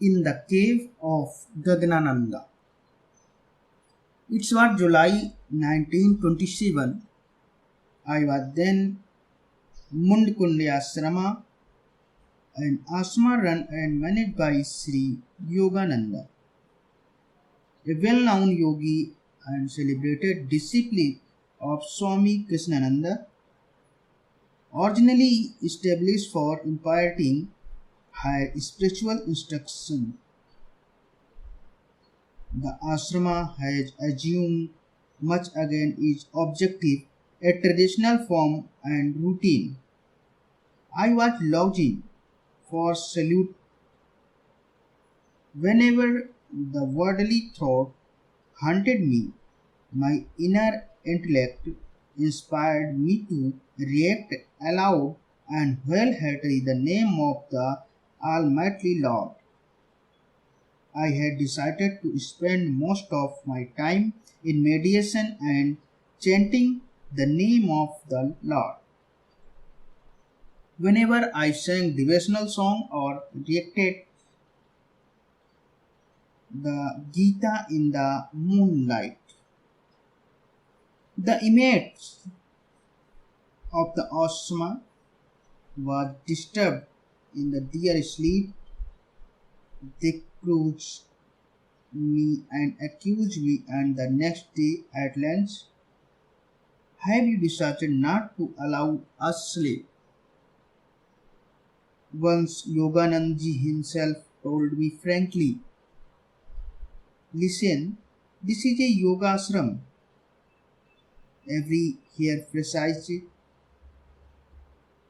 in the cave of Gaganananda. It was July 1927. I was then Mundkundi Asrama, an ashrama run and managed by Sri Yogananda, a well-known yogi and celebrated disciple of Swami Krishnananda, originally established for imparting higher spiritual instruction. The ashrama has assumed much again its objective, a traditional form and routine. I was longing for salute whenever the worldly thought haunted me. My inner intellect inspired me to react aloud and hail heartily the name of the Almighty Lord. I had decided to spend most of my time in meditation and chanting the name of the Lord. Whenever I sang devotional song or recited the Gita in the moonlight, the image of the asthma was disturbed in the dear sleep. They cruised me and accused me, and the next day at lunch, have you decided not to allow us sleep? Once Yoganandji himself told me frankly, listen, this is a yoga ashram. Every here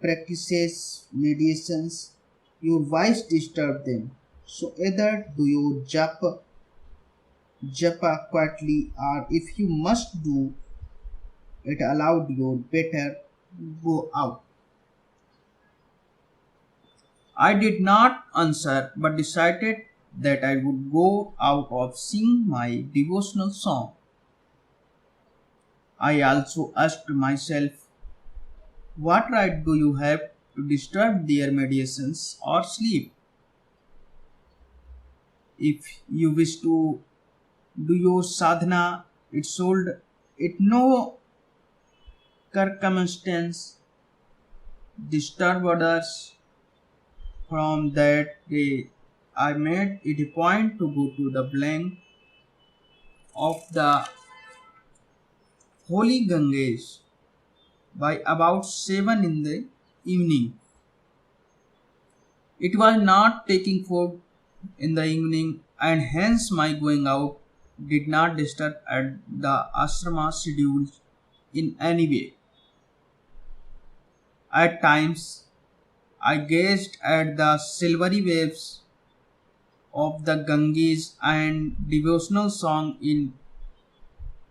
practices meditations, your voice disturb them. So either do your japa quietly, or if you must do it aloud, you better go out. I did not answer but decided that I would go out of sing my devotional song. I also asked myself, what right do you have to disturb their meditations or sleep? If you wish to do your sadhana, it should it no circumstance disturb others. From that day, I made it a point to go to the bank of the holy Ganges by about 7 in the evening. It was not taking food in the evening, and hence my going out did not disturb at the ashrama schedule in any way. At times, I gazed at the silvery waves of the Ganges and devotional song in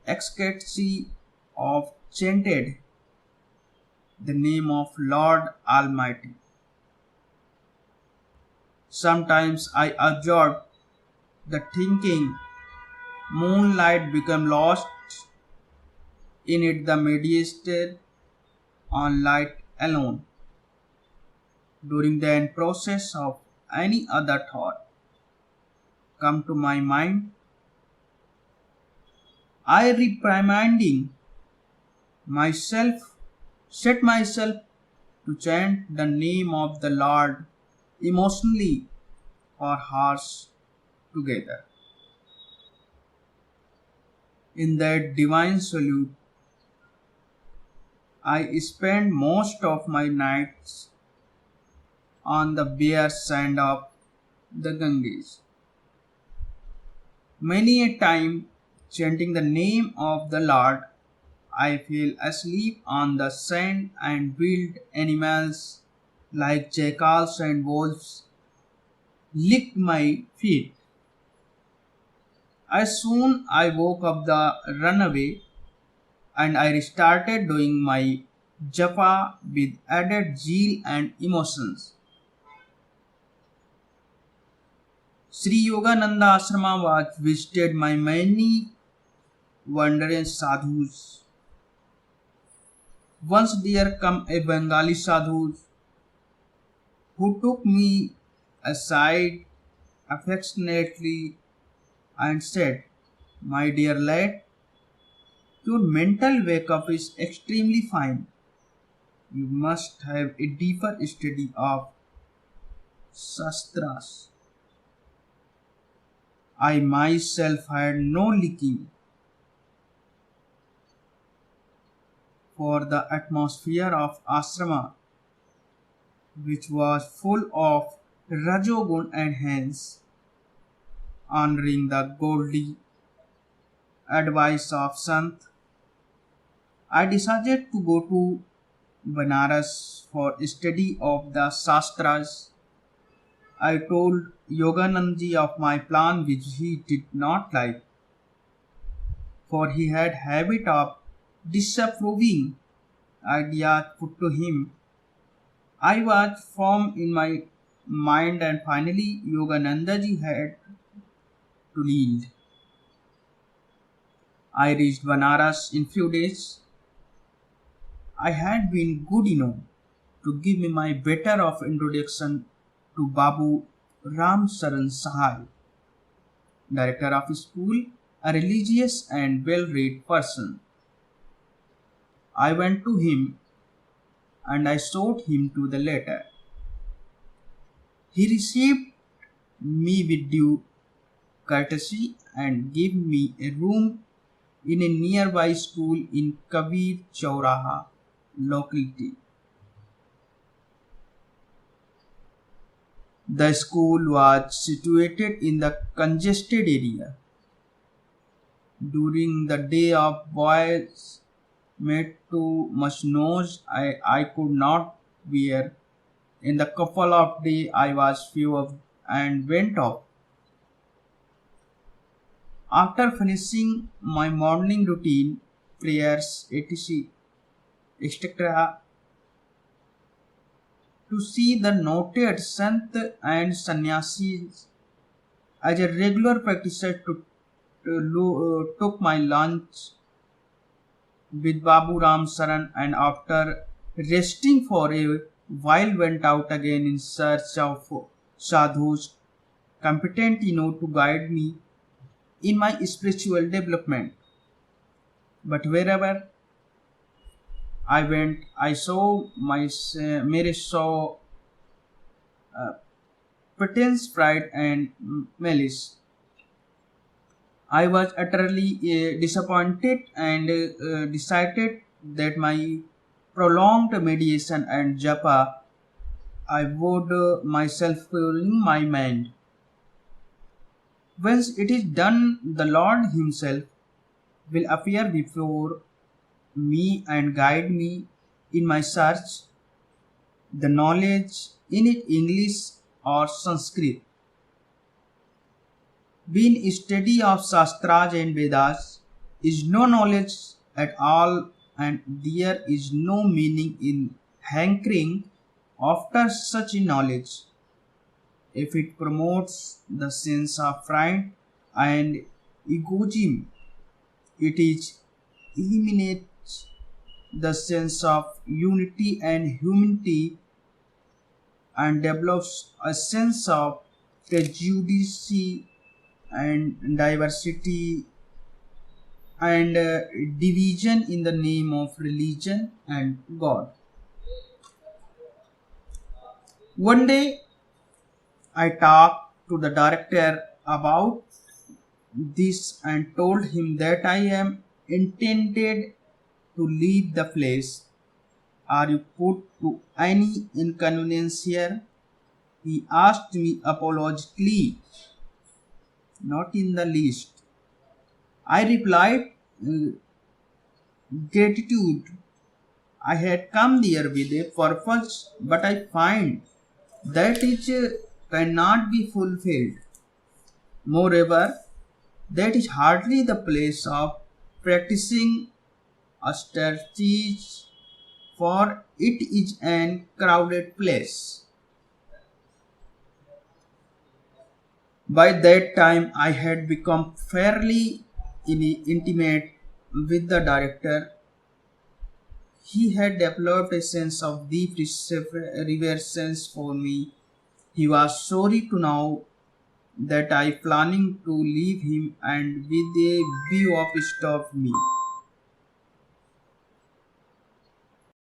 ecstasy of chanted the name of Lord Almighty. Sometimes I observed the thinking moonlight become lost in it the meditated on light alone. During the end process of any other thought come to my mind, I reprimanding myself, set myself to chant the name of the Lord emotionally for hours together. In that divine salute, I spend most of my nights on the bare sand of the Ganges. Many a time, chanting the name of the Lord, I fell asleep on the sand and wild animals like jackals and wolves licked my feet. As soon I woke up the runaway and I restarted doing my japa with added zeal and emotions. Sri Yogananda Ashrama was visited by many wondrous sadhus. Once there come a Bengali sadhu who took me aside affectionately and said, "My dear lad, your mental wake up is extremely fine. You must have a deeper study of Shastras. I myself had no liking for the atmosphere of ashrama, which was full of rajogun and hence, honoring the godly advice of Sant, I decided to go to Banaras for study of the Shastras. I told Yoganandji of my plan which he did not like, for he had habit of disapproving ideas put to him. I was firm in my mind and finally Yoganandaji had to yield. I reached Banaras in few days. I had been good enough to give me my better of introduction to Babu Ram Saran Sahai, director of school, a religious and well-read person. I went to him and I showed him to the letter. He received me with due courtesy and gave me a room in a nearby school in Kabir Chauraha locality. The school was situated in the congested area. During the day of boys made too much noise I could not bear. In the couple of days I was few and went off. After finishing my morning routine, prayers, etc., etc., to see the noted Sant and Sannyasis as a regular practitioner took my lunch with Babu Ram Saran and after resting for a while went out again in search of sadhus competent enough to guide me in my spiritual development. But wherever I went, I saw mere saw pretense, pride, and malice. I was utterly disappointed and decided that my prolonged meditation and japa I would myself clearing my mind. Once it is done, the Lord Himself will appear before me and guide me in my search, the knowledge in it English or Sanskrit. Being study of Shastras and Vedas is no knowledge at all and there is no meaning in hankering after such knowledge. If it promotes the sense of pride and egoism, it is eliminates the sense of unity and humanity and develops a sense of prejudice and diversity and division in the name of religion and God. One day I talked to the director about this and told him that I am intended to leave the place. Are you put to any inconvenience here? He asked me apologetically. Not in the least. I replied, gratitude. I had come there with a purpose, but I find that it cannot be fulfilled. Moreover, that is hardly the place of practicing austerities, for it is an crowded place. By that time, I had become fairly intimate with the director. He had developed a sense of deep reverence for me. He was sorry to know that I planning to leave him and with a view of stop me.